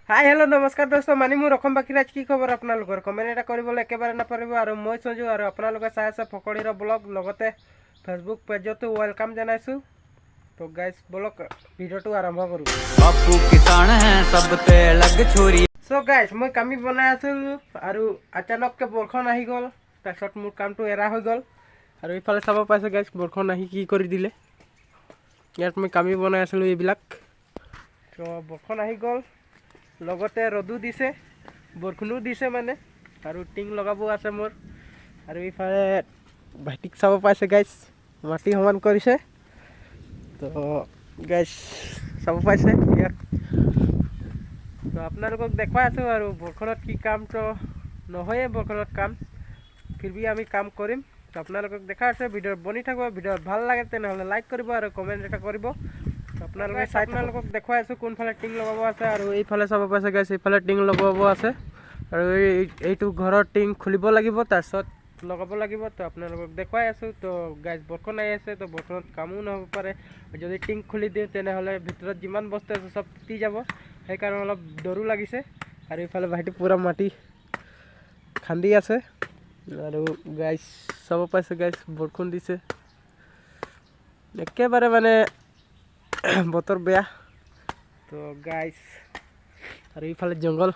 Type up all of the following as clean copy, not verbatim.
Hi hello' নমস্কাৰ দোস্ত মানি মোৰ অসম বাকীৰাজ কি খবৰ আপোনালোকৰ কমেণ্ট এটা কৰিবলৈ একেবাৰে নাপাহৰিব আৰু মই সঞ্জু আৰু আপোনালোকে চাই আছে ফকৰীৰ ব্লগ লগতে ফেচবুক পেজতো ৱেলকাম জনাইছোঁ তো গাইজ বলক ভিডিঅ'টো আৰম্ভ কৰোঁ বাপু কিसान है सबতে लग छोरी সো গাইজ মই কামি বনাই আছিলোঁ আৰু আচানককৈ বৰষুণ আহি গ'ল তাৰপিছত মোৰ কামটো এৰা হৈ গ'ল আৰু ইফালে চাব পাইছে গাইজ বৰষুণ আহি কি কৰি দিলে ইয়াত মই কামি বনাই আছিলোঁ এইবিলাক তো বৰষুণ আহি গ'ল লগতে ৰ'দো দিছে বৰষুণো দিছে মানে আৰু টিং লগাব আছে মোৰ আৰু ইফালে ভাইটিক চাব পাইছে গাইজ মাটি সমান কৰিছে তো গাইজ চাব পাইছে ইয়াত তো আপোনালোকক দেখুৱাই আছোঁ আৰু বৰষুণত কি কাম তো নহয়ে বৰষুণত কাম ফিৰবি আমি কাম কৰিম তো আপোনালোকক দেখাই আছে ভিডিঅ'ত বনি থাকিব ভিডিঅ'ত ভাল লাগে তেনেহ'লে লাইক কৰিব আৰু কমেণ্ট এটা কৰিব আপোনালোকে চাই আপোনালোকক দেখুৱাই আছোঁ কোনফালে টিং লগাব আছে আৰু এইফালে চাব পাইছে গাইছ এইফালে টিং লগাব আছে আৰু এইটো ঘৰৰ টিং খুলিব লাগিব তাৰপিছত লগাব লাগিব তো আপোনালোকক দেখুৱাই আছোঁ তো গাইছ বৰষুণ আহি আছে তো বৰষুণত কামো নহ'ব পাৰে যদি টিং খুলি দিওঁ তেনেহ'লে ভিতৰত যিমান বস্তু আছে চব তিতি যাব সেইকাৰণে অলপ ডৰো লাগিছে আৰু এইফালে ভাইটি পূৰা মাটি খান্দি আছে আৰু গাইছ চাব পাইছে গাইছ বৰষুণ দিছে একেবাৰে মানে বতৰ বেয়া তো গাইছ আৰু এইফালে জংঘল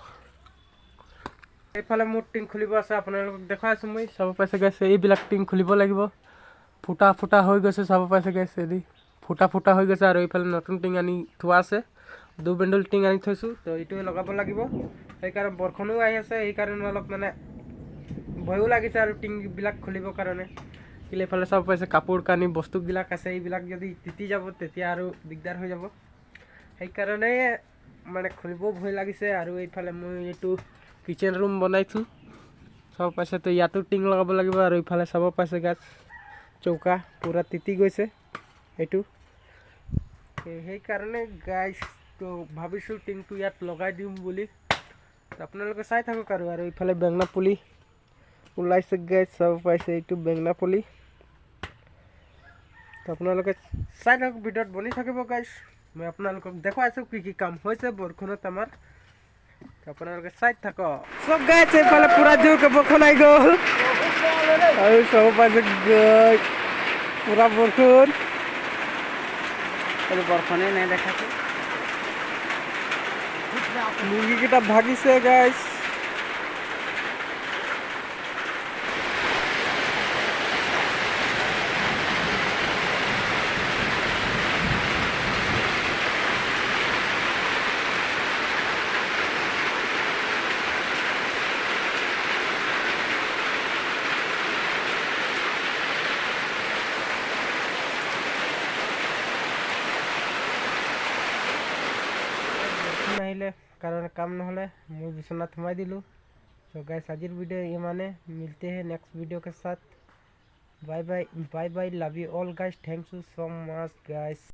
এইফালে মোৰ টিং খুলিব আছে আপোনালোকক দেখাই আছোঁ মই চাব পাইছে গাইছ এইবিলাক টিং খুলিব লাগিব ফুটা ফুটা হৈ গৈছে চাব পাইছে গাইছ এদি ফুটা ফুটা হৈ গৈছে আৰু এইফালে নতুন টিং আনি থোৱা আছে দুবেণ্ডল টিং আনি থৈছোঁ তো এইটোৱে লগাব লাগিব সেইকাৰণে বৰষুণো আহি আছে সেইকাৰণে অলপ মানে ভয়ো লাগিছে আৰু টিংবিলাক খুলিবৰ কাৰণে কিলে এইফালে চাব পাইছে কাপোৰ কানি বস্তুবিলাক আছে এইবিলাক যদি তিতি যাব তেতিয়া আৰু দিগদাৰ হৈ যাব সেইকাৰণে মানে খুলিব ভয় লাগিছে আৰু এইফালে মই এইটো কিচেন ৰুম বনাইছোঁ চাব পাইছে তো ইয়াতো টিং লগাব লাগিব আৰু এইফালে চাব পাইছে গাছ চৌকা পূৰা তিতি গৈছে এইটো সেইকাৰণে গাইছ তো ভাবিছোঁ টিংটো ইয়াত লগাই দিম বুলি আপোনালোকে চাই থাকক আৰু এইফালে বেঙনা পুলি ওলাইছে গাইছ চাব পাইছে এইটো বেঙনা পুলি তো আপোনালোকে চাই থাকক ভিডিঅ'ত বনি থাকিব গাইছ মই আপোনালোকক দেখুৱাই আছোঁ কি কাম হৈছে বৰষুণত আমাৰ আপোনালোকে চাই থাকক চব গাইছ এইফালে পূৰা জোৰকৈ বৰষুণ আহি গ'ল আৰু চাব পাইছে গাইছ পূৰা বৰষুণ আৰু বৰষুণে নাই দেখাইছে মুৰ্গীকেইটা ভাগিছে গাইছ নাহিলে कारण काम নহলে মই বিছনাত সোমাই দিলোঁ तो गाइस আজিৰ ভিডিও ইমানে मिलते हैं नेक्स्ट वीडियो के साथ bye bye love you all guys thanks you so much guys.